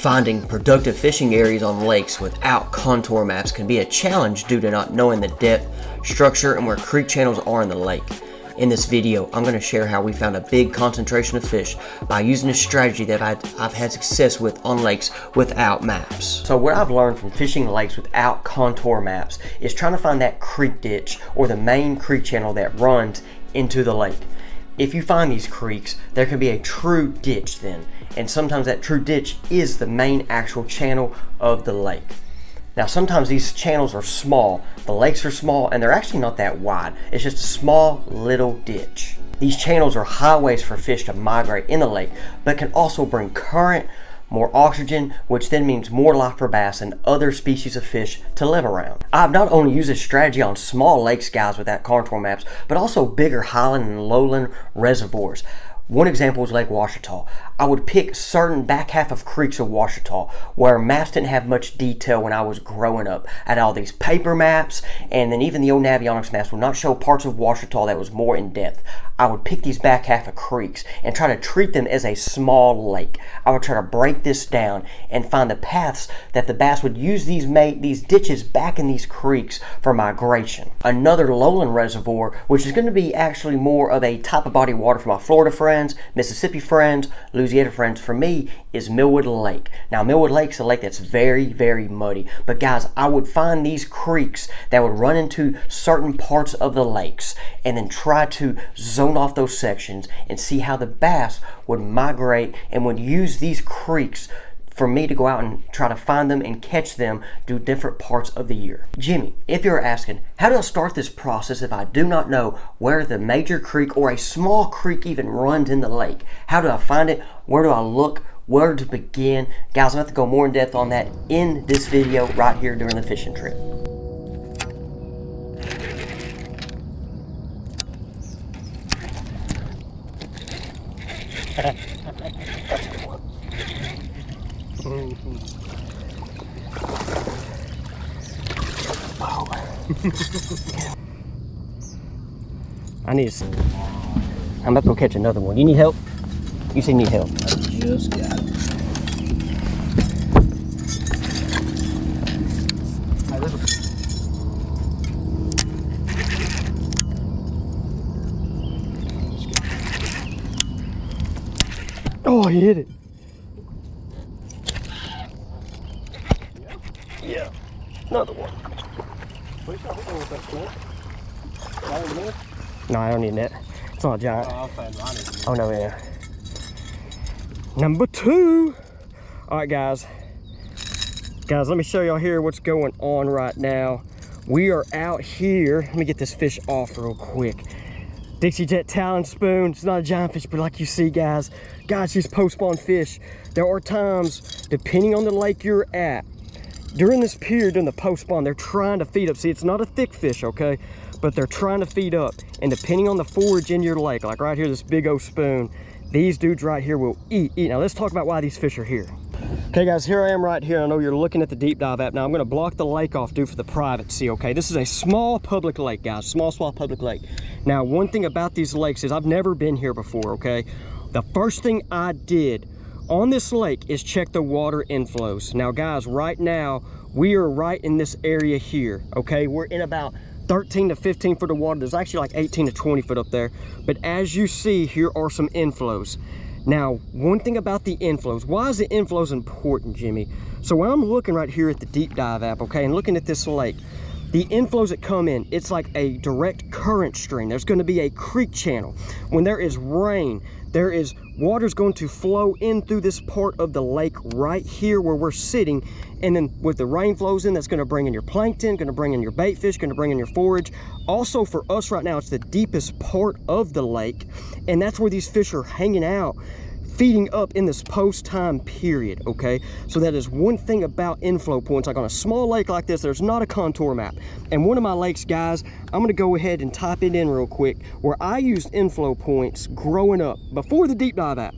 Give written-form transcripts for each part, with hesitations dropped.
Finding productive fishing areas on lakes without contour maps can be a challenge due to not knowing the depth, structure, and where creek channels are in the lake. In this video, I'm going to share how we found a big concentration of fish by using a strategy that I've had success with on lakes without maps. So what I've learned from fishing lakes without contour maps is trying to find that creek ditch or the main creek channel that runs into the lake. If you find these creeks, there can be a true ditch then, and sometimes that true ditch is the main actual channel of the lake. Now sometimes these channels are small, the lakes are small, and they're actually not that wide. It's just a small little ditch. These channels are highways for fish to migrate in the lake, but can also bring current, more oxygen, which then means more life for bass and other species of fish to live around. I've not only used this strategy on small lakes, guys, without contour maps, but also bigger highland and lowland reservoirs. One example is Lake Ouachita. I would pick certain back half of creeks of Ouachita where maps didn't have much detail when I was growing up. I had all these paper maps, and then even the old Navionics maps would not show parts of Ouachita that was more in depth. I would pick these back half of creeks and try to treat them as a small lake. I would try to break this down and find the paths that the bass would use these ditches back in these creeks for migration. Another lowland reservoir, which is going to be actually more of a type of body of water for my Florida friends, Mississippi friends, Louisiana friends, for me, is Millwood Lake. Now, Millwood Lake's a lake that's very, very muddy. But guys, I would find these creeks that would run into certain parts of the lakes and then try to zone off those sections and see how the bass would migrate and would use these creeks for me to go out and try to find them and catch them through different parts of the year. Jimmy, if you're asking, how do I start this process if I do not know where the major creek or a small creek even runs in the lake? How do I find it? Where do I look? Where to begin? Guys, I'm going to go more in depth on that in this video right here during the fishing trip. I'm about to go catch another one. You need help? You say you need help. I just got it. Oh, he hit it. Yeah, another one. No, I don't need that. It's not a giant. Oh, no, yeah. Number two. All right, guys. Guys, let me show y'all here what's going on right now. We are out here. Let me get this fish off real quick. Dixie Jet Talon Spoon. It's not a giant fish, but like you see, guys, she's post-spawn fish. There are times, depending on the lake you're at, during this period, during the post-spawn, they're trying to feed up. See, it's not a thick fish, okay? But they're trying to feed up. And depending on the forage in your lake, like right here, this big old spoon, these dudes right here will eat. Now, let's talk about why these fish are here. Okay, guys, here I am right here. I know you're looking at the deep dive app. Now, I'm going to block the lake off due for the privacy, okay? This is a small public lake, guys. Small public lake. Now, one thing about these lakes is I've never been here before, okay? The first thing I did on this lake is check the water inflows. Now, guys, right now, we are right in this area here, okay? We're in about 13 to 15 foot of water. There's actually like 18 to 20 foot up there. But as you see, here are some inflows. Now, one thing about the inflows, why is the inflows important, Jimmy? So when I'm looking right here at the deep dive app, okay, and looking at this lake, the inflows that come in, it's like a direct current stream. There's going to be a creek channel. When there is rain, there is water's going to flow in through this part of the lake right here where we're sitting. And then with the rain flows in, that's going to bring in your plankton, going to bring in your bait fish, going to bring in your forage. Also for us right now, it's the deepest part of the lake. And that's where these fish are hanging out, feeding up in this post-time period, okay? So that is one thing about inflow points. Like on a small lake like this, there's not a contour map. And one of my lakes, guys, I'm gonna go ahead and type it in real quick, where I used inflow points growing up, before the deep dive app,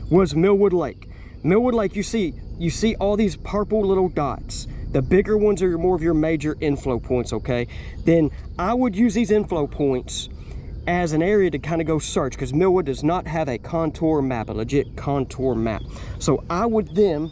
was Millwood Lake. Millwood Lake, you see all these purple little dots. The bigger ones are more of your major inflow points, okay? Then I would use these inflow points as an area to kind of go search, because Millwood does not have a contour map, a legit contour map. So I would then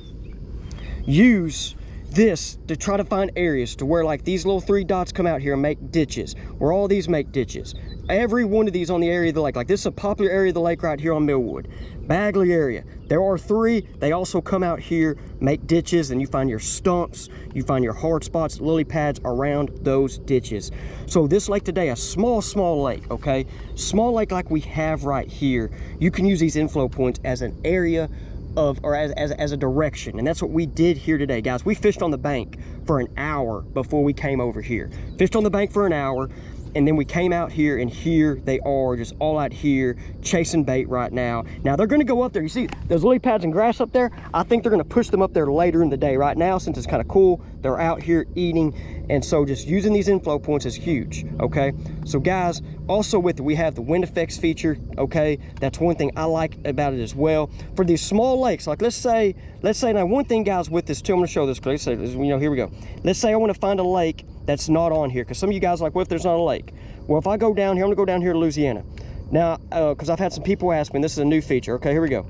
use this to try to find areas to where like these little 3 dots come out here and make ditches, where all these make ditches. Every one of these on the area of the lake, like this is a popular area of the lake right here on Millwood. Bagley area, there are 3. They also come out here, make ditches, and you find your stumps, you find your hard spots, lily pads around those ditches. So this lake today, a small lake, okay? Small lake like we have right here, you can use these inflow points as an area of, or as a direction, and that's what we did here today, guys. We fished on the bank for an hour before we came over here. Fished on the bank for an hour, and then we came out here, and here they are, just all out here chasing bait right now. Now they're going to go up there. You see those lily pads and grass up there? I think they're going to push them up there later in the day. Right now, since it's kind of cool, they're out here eating, and so just using these inflow points is huge. Okay, so guys, also with it, we have the wind effects feature. Okay, that's one thing I like about it as well. For these small lakes, like let's say now, one thing, guys, with this too, I'm going to show this. Let's say, you know, here we go. Let's say I want to find a lake that's not on here, because some of you guys are like, what if there's not a lake? Well, if I go down here, I'm gonna go down here to Louisiana now, because I've had some people ask me, this is a new feature. Okay, here we go.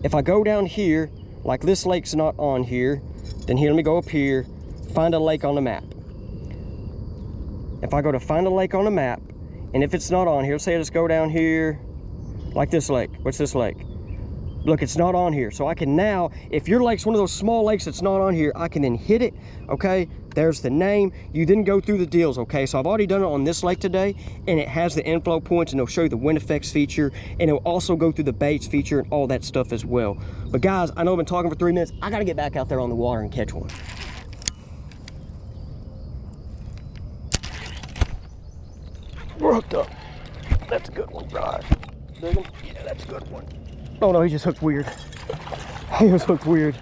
If I go down here, like this lake's not on here, then here, let me go up here, find a lake on the map. If I go to find a lake on the map, and if it's not on here, say I just go down here, like this lake. What's this lake? Look, it's not on here. So I can now, if your lake's one of those small lakes that's not on here, I can then hit it. Okay, there's the name. You then go through the deals. Okay, so I've already done it on this lake today, and it has the inflow points, and it'll show you the wind effects feature, and it'll also go through the baits feature and all that stuff as well. But guys, I know I've been talking for 3 minutes. I got to get back out there on the water and catch one. We're hooked up. That's a good one, right? Dig him? Yeah, that's a good one. Oh no, he just hooked weird. He was hooked weird.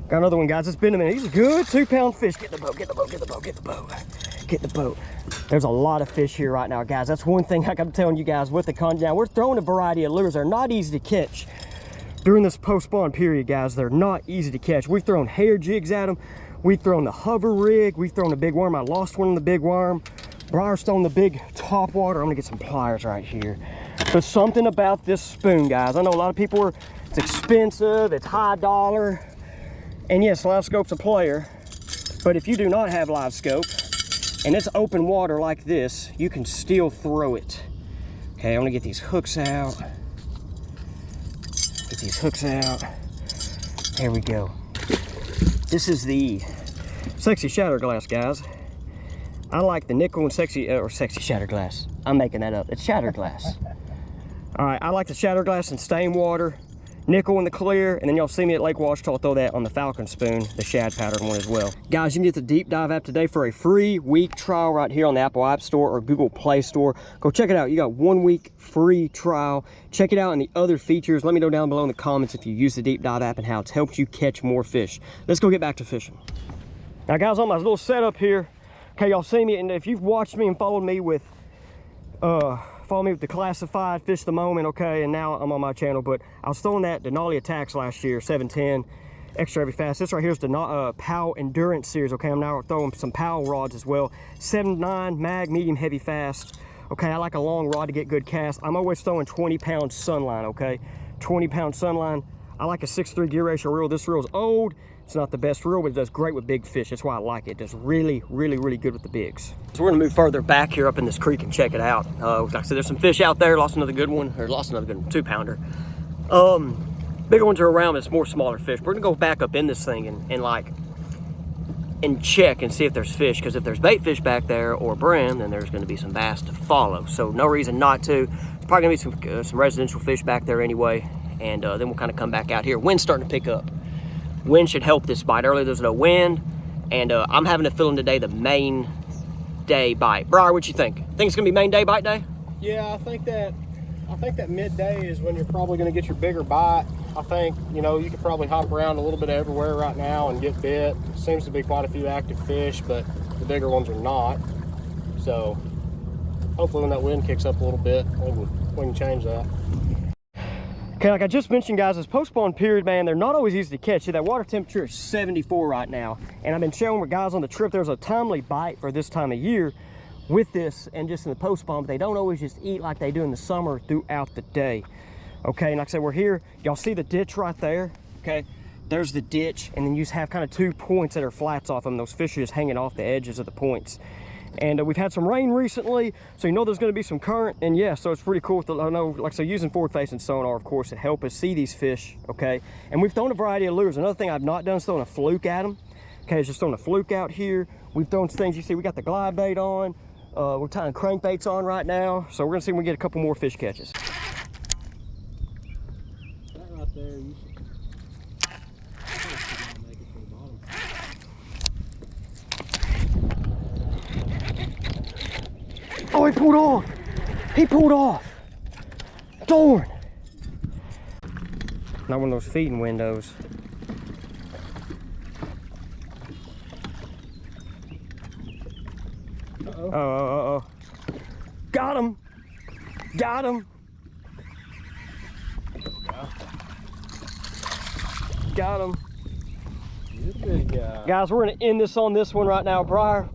Got another one, guys. It's been a minute. He's a good 2-pound fish. Get the boat, get the boat, get the boat, get the boat. Get the boat. There's a lot of fish here right now, guys. That's one thing like I'm telling you guys with the content. Now, we're throwing a variety of lures. They're not easy to catch. During this post-spawn period, guys, they're not easy to catch. We've thrown hair jigs at them. We've thrown the hover rig. We've thrown a big worm. I lost one in the big worm. Briarstone, the big top water. I'm gonna get some pliers right here. But something about this spoon, guys. I know a lot of people are, it's expensive, it's high dollar. And yes, Live Scope's a player. But if you do not have Live Scope, and it's open water like this, you can still throw it. Okay, I'm gonna get these hooks out. Get these hooks out. There we go. This is the Sexy Shatter Glass, guys. I like the nickel and Sexy Shatter Glass. I'm making that up. It's Shatter Glass. All right, I like the Shatter Glass and stain water, nickel in the clear, and then y'all see me at Lake Washita. I'll throw that on the Falcon Spoon, the shad pattern one as well. Guys, you can get the Deep Dive app today for a free week trial right here on the Apple App Store or Google Play Store. Go check it out. You got 1 week free trial. Check it out and the other features. Let me know down below in the comments if you use the Deep Dive app and how it's helped you catch more fish. Let's go get back to fishing. Now, guys, on my little setup here, okay, y'all see me, and if you've watched me and followed me with the Classified Fish the Moment, okay, and now I'm on my channel, but I was throwing that Denali Attacks last year, 710 extra heavy fast. This right here is the Powell Endurance series, okay. I'm now throwing some Powell rods as well, 7.9 mag, medium heavy fast. Okay, I like a long rod to get good cast. I'm always throwing 20-pound Sunline, okay, 20-pound Sunline. I like a 6.3 gear ratio reel. This reel is old. It's not the best reel, but it does great with big fish. That's why I like it. It does really, really, really good with the bigs. So we're gonna move further back here up in this creek and check it out. Like I said, there's some fish out there. Lost another good one, or lost another good one, 2-pounder. Bigger ones are around, but it's more smaller fish. We're gonna go back up in this thing and check and see if there's fish, because if there's bait fish back there or brim, then there's gonna be some bass to follow. So no reason not to. There's probably gonna be some residential fish back there anyway, and then we'll kind of come back out here. Wind's starting to pick up. Wind should help this bite. Earlier there's no wind, and I'm having a feeling today the main day bite. Briar, what you think? Think it's gonna be main day bite day? Yeah, I think that midday is when you're probably gonna get your bigger bite. I think, you know, you could probably hop around a little bit everywhere right now and get bit. Seems to be quite a few active fish, but the bigger ones are not. So hopefully when that wind kicks up a little bit, we can change that. Okay, like I just mentioned, guys, this post-spawn period, man, they're not always easy to catch. See, that water temperature is 74 right now, and I've been sharing with guys on the trip, there's a timely bite for this time of year with this and just in the post-spawn, but they don't always just eat like they do in the summer throughout the day. Okay, and like I said, we're here. Y'all see the ditch right there? Okay, there's the ditch, and then you just have kind of 2 points that are flats off them. Those fish are just hanging off the edges of the points. And we've had some rain recently, so you know there's going to be some current. And yeah, so it's pretty cool. I know, like I say, using forward-facing sonar, of course, to help us see these fish, okay? And we've thrown a variety of lures. Another thing I've not done is throwing a fluke at them. Okay, it's just throwing a fluke out here. We've thrown things, you see, we got the glide bait on. We're tying crankbaits on right now. So we're going to see if we can get a couple more fish catches. That right there, you should... make it to the bottom. Oh, he pulled off. He pulled off. Darn. Not one of those feeding windows. Uh-oh. Got him. Got him. Got him. Good big guy. Guys, we're going to end this on this one right now. Briar,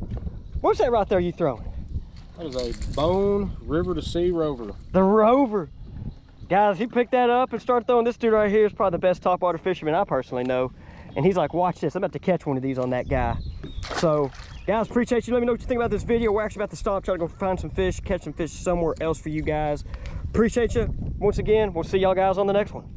what's that right there you throwing? That is a Bone River to Sea Rover. The Rover. Guys, he picked that up and started throwing. This dude right here is probably the best topwater fisherman I personally know. And he's like, watch this, I'm about to catch one of these on that guy. So, guys, appreciate you. Let me know what you think about this video. We're actually about to stop, try to go find some fish, catch some fish somewhere else for you guys. Appreciate you. Once again, we'll see y'all guys on the next one.